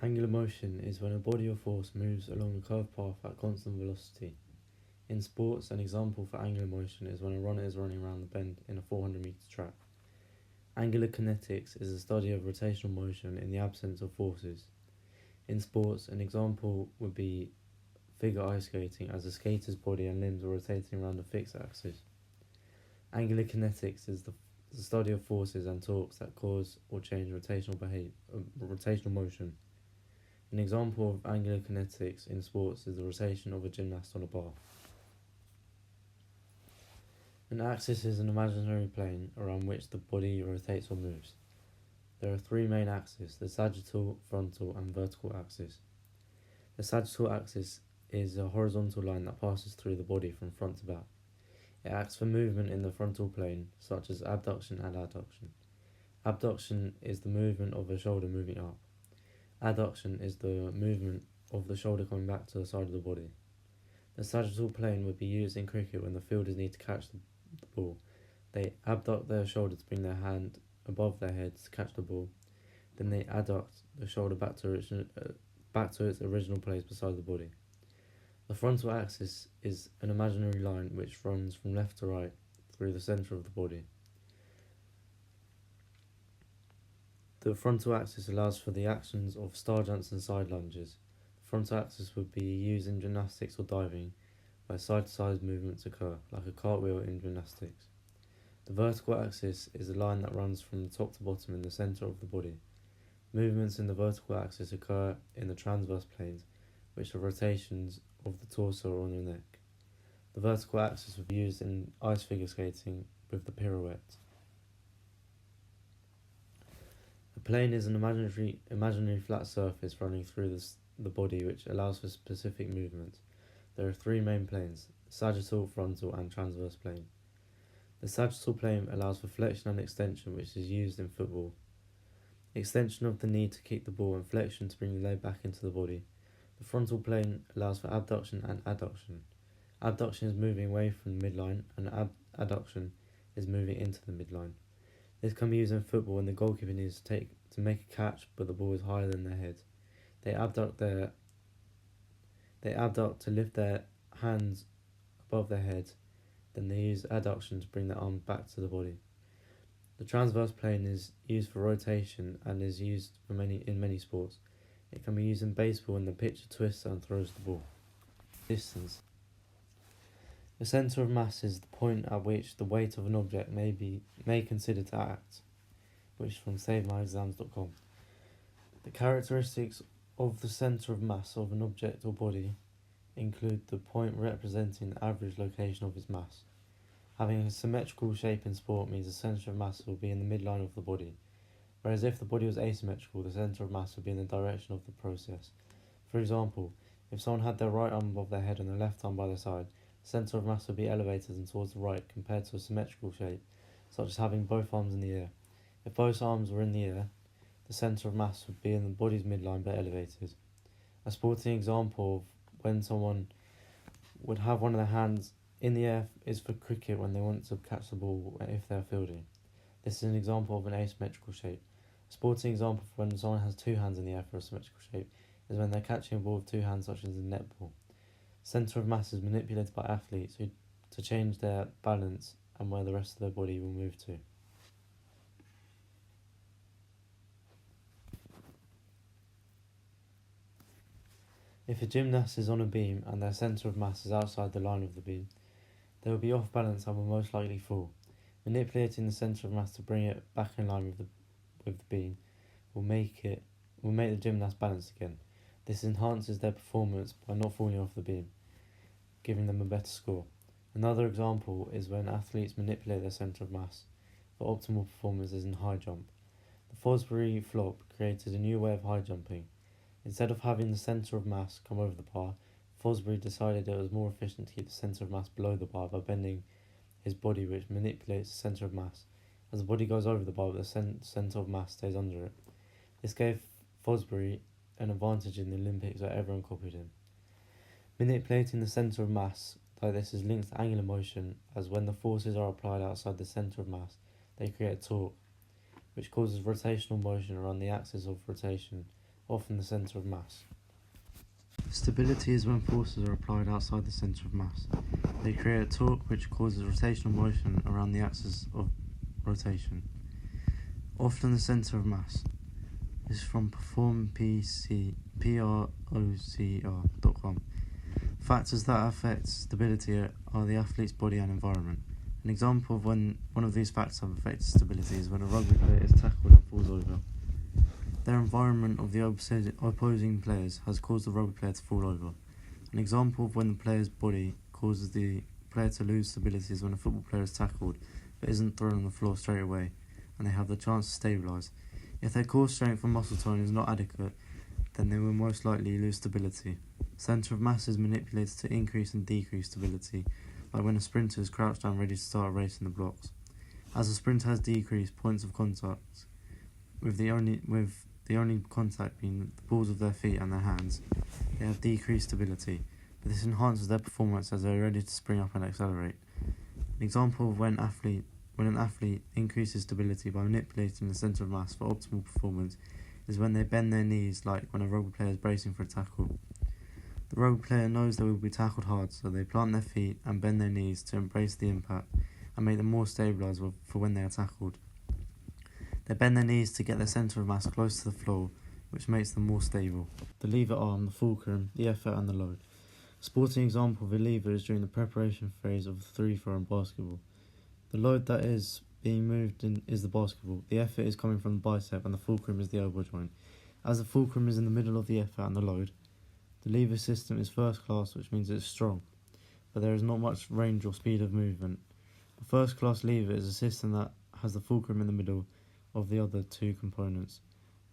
Angular motion is when a body or force moves along a curved path at constant velocity. In sports, an example for angular motion is when a runner is running around the bend in a 400-meter track. Angular kinetics is the study of rotational motion in the absence of forces. In sports, an example would be figure ice skating, as a skater's body and limbs are rotating around a fixed axis. Angular kinetics is the study of forces and torques that cause or change rotational motion. An example of angular kinetics in sports is the rotation of a gymnast on a bar. An axis is an imaginary plane around which the body rotates or moves. There are three main axes: the sagittal, frontal, and vertical axis. The sagittal axis is a horizontal line that passes through the body from front to back. It acts for movement in the frontal plane, such as abduction and adduction. Abduction is the movement of the shoulder moving up. Adduction is the movement of the shoulder coming back to the side of the body. The sagittal plane would be used in cricket when the fielders need to catch the ball. They abduct their shoulder to bring their hand above their head to catch the ball. Then they adduct the shoulder back to its original place beside the body. The frontal axis is an imaginary line which runs from left to right through the centre of the body. The frontal axis allows for the actions of star jumps and side lunges. The frontal axis would be used in gymnastics or diving, where side-to-side movements occur, like a cartwheel in gymnastics. The vertical axis is a line that runs from the top to bottom in the centre of the body. Movements in the vertical axis occur in the transverse planes, which are rotations of the torso or on the neck. The vertical axis would be used in ice figure skating with the pirouette. A plane is an imaginary flat surface running through the body which allows for specific movements. There are three main planes: sagittal, frontal, and transverse plane. The sagittal plane allows for flexion and extension, which is used in football. Extension of the knee to kick the ball and flexion to bring the leg back into the body. The frontal plane allows for abduction and adduction. Abduction is moving away from the midline, and adduction is moving into the midline. This can be used in football when the goalkeeper needs to make a catch but the ball is higher than their head. They abduct to lift their hands above their head, then they use adduction to bring their arm back to the body. The transverse plane is used for rotation and is used in many sports. It can be used in baseball when the pitcher twists and throws the ball. Distance. The centre of mass is the point at which the weight of an object may consider to act, which is from SaveMyExams.com. The characteristics of the centre of mass of an object or body include the point representing the average location of its mass. Having a symmetrical shape in sport means the centre of mass will be in the midline of the body, whereas if the body was asymmetrical, the centre of mass would be in the direction of the process. For example, if someone had their right arm above their head and their left arm by their side, the centre of mass would be elevated and towards the right compared to a symmetrical shape, such as having both arms in the air. If both arms were in the air, the centre of mass would be in the body's midline but elevated. A sporting example of when someone would have one of their hands in the air is for cricket when they want to catch the ball if they are fielding. This is an example of an asymmetrical shape. A sporting example for when someone has two hands in the air for a symmetrical shape is when they're catching a ball with two hands, such as in netball. Centre of mass is manipulated by athletes to change their balance and where the rest of their body will move to. If a gymnast is on a beam and their centre of mass is outside the line of the beam, they will be off balance and will most likely fall. Manipulating the centre of mass to bring it back in line with the beam will make the gymnast balance again. This enhances their performance by not falling off the beam, giving them a better score. Another example is when athletes manipulate their centre of mass for optimal performances in high jump. The Fosbury flop created a new way of high jumping. Instead of having the centre of mass come over the bar, Fosbury decided it was more efficient to keep the centre of mass below the bar by bending his body, which manipulates the centre of mass. As the body goes over the bar, the centre of mass stays under it. This gave Fosbury an advantage in the Olympics where everyone copied him. Manipulating the centre of mass like this is linked to angular motion, as when the forces are applied outside the centre of mass, they create torque, which causes rotational motion around the axis of rotation often the centre of mass. Stability is when forces are applied outside the centre of mass. They create a torque which causes rotational motion around the axis of rotation. Often the centre of mass. This is from performprocr.com. Factors that affect stability are the athlete's body and environment. An example of when one of these factors have affected stability is when a rugby player is tackled and falls over. Their environment of the opposing players has caused the rugby player to fall over. An example of when the player's body causes the player to lose stability is when a football player is tackled but isn't thrown on the floor straight away and they have the chance to stabilise. If their core strength and muscle tone is not adequate, then they will most likely lose stability. Centre of mass is manipulated to increase and decrease stability, like when a sprinter is crouched down ready to start a race in the blocks. As the sprinter has decreased points of contact, with the only contact being the balls of their feet and their hands, they have decreased stability, but this enhances their performance as they are ready to spring up and accelerate. An example of when an athlete increases stability by manipulating the centre of mass for optimal performance is when they bend their knees, like when a rugby player is bracing for a tackle. The rugby player knows they will be tackled hard, so they plant their feet and bend their knees to embrace the impact and make them more stabilised for when they are tackled. They bend their knees to get their centre of mass close to the floor, which makes them more stable. The lever arm, the fulcrum, the effort and the load. A sporting example of a lever is during the preparation phase of the 3-throw in basketball. The load that is being moved is the basketball. The effort is coming from the bicep and the fulcrum is the elbow joint. As the fulcrum is in the middle of the effort and the load, the lever system is first class, which means it's strong, but there is not much range or speed of movement. A first class lever is a system that has the fulcrum in the middle of the other two components.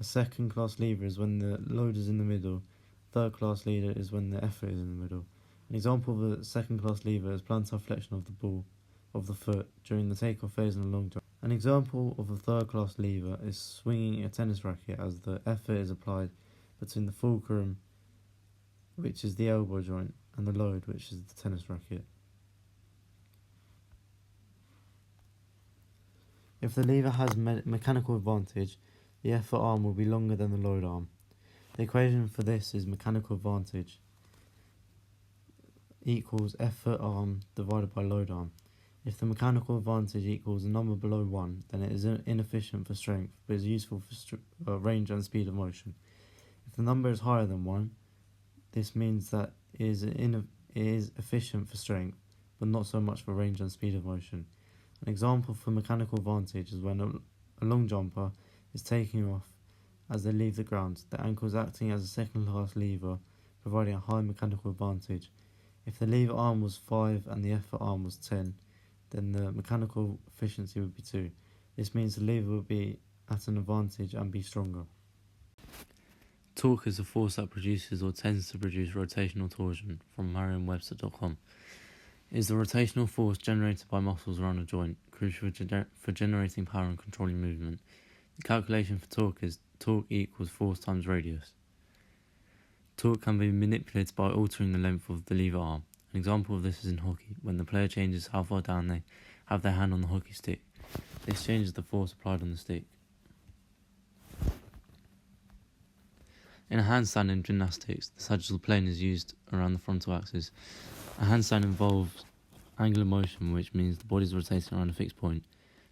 A second class lever is when the load is in the middle. Third class lever is when the effort is in the middle. An example of a second class lever is plantar flexion of the ball of the foot during the takeoff phase in a long jump. An example of a third class lever is swinging a tennis racket as the effort is applied between the fulcrum, which is the elbow joint, and the load, which is the tennis racket. If the lever has mechanical advantage, the effort arm will be longer than the load arm. The equation for this is mechanical advantage equals effort arm divided by load arm. If the mechanical advantage equals a number below 1, then it is inefficient for strength, but is useful for range and speed of motion. If the number is higher than 1, this means that it is efficient for strength, but not so much for range and speed of motion. An example for mechanical advantage is when a long jumper is taking off as they leave the ground. The ankle is acting as a second-class lever, providing a high mechanical advantage. If the lever arm was 5 and the effort arm was 10, then the mechanical efficiency would be 2. This means the lever would be at an advantage and be stronger. Torque is a force that produces or tends to produce rotational torsion, from Merriam-Webster.com. It is the rotational force generated by muscles around a joint, crucial for generating power and controlling movement. The calculation for torque is torque equals force times radius. Torque can be manipulated by altering the length of the lever arm. An example of this is in hockey, when the player changes how far down they have their hand on the hockey stick. This changes the force applied on the stick. In a handstand in gymnastics, the sagittal plane is used around the frontal axis. A handstand involves angular motion, which means the body is rotating around a fixed point.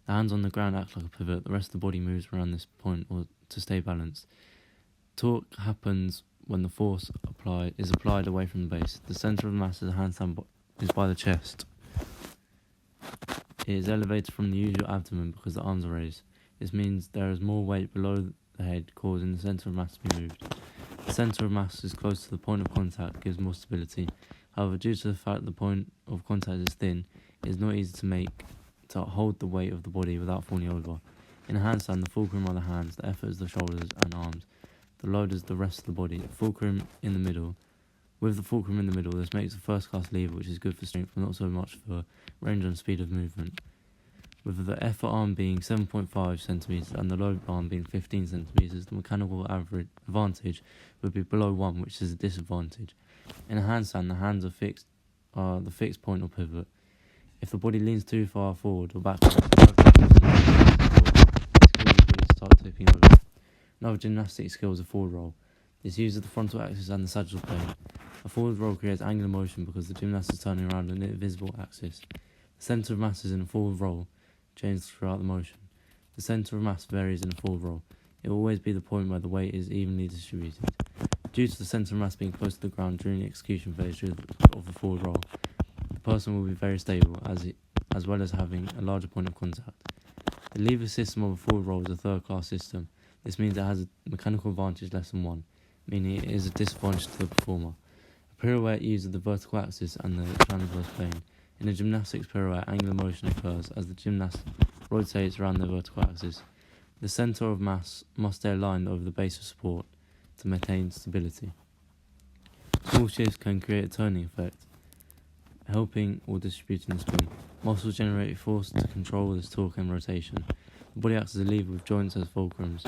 The hands on the ground act like a pivot. The rest of the body moves around this point to stay balanced. Torque happens when the force is applied away from the base. The centre of mass of the handstand is by the chest. It is elevated from the usual abdomen because the arms are raised. This means there is more weight below the head, causing the centre of mass to be moved. The centre of mass is close to the point of contact, gives more stability. However, due to the fact that the point of contact is thin, it is not easy to hold the weight of the body without falling over. In a handstand, the fulcrum are the hands, the effort is the shoulders and arms, the load is the rest of the body. Fulcrum in the middle. With the fulcrum in the middle, this makes a first-class lever, which is good for strength, but not so much for range and speed of movement. With the effort arm being 7.5 centimeters and the load arm being 15 centimeters, the mechanical advantage would be below 1, which is a disadvantage. In a handstand, the hands are the fixed point or pivot. If the body leans too far forward or backwards, start tipping over. Another gymnastic skill is a forward roll. It's used at the frontal axis and the sagittal plane. A forward roll creates angular motion because the gymnast is turning around an invisible axis. The centre of mass is in a forward roll, changes throughout the motion. The centre of mass varies in a forward roll. It will always be the point where the weight is evenly distributed. Due to the centre of mass being close to the ground during the execution phase of the forward roll, the person will be very stable, as well as having a larger point of contact. The lever system of a forward roll is a third-class system. This means it has a mechanical advantage less than one, meaning it is a disadvantage to the performer. A pirouette uses the vertical axis and the transverse plane. In a gymnastics pirouette, angular motion occurs as the gymnast rotates around the vertical axis. The centre of mass must stay aligned over the base of support to maintain stability. Small shifts can create a turning effect, helping or distributing the speed. Muscles generate force to control this torque and rotation. The body acts as a lever with joints as fulcrums,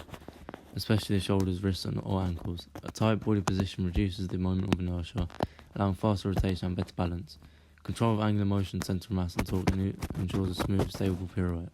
especially the shoulders, wrists or ankles. A tight body position reduces the moment of inertia, allowing faster rotation and better balance. Control of angular motion, centre of mass and torque ensures a smooth, stable pirouette.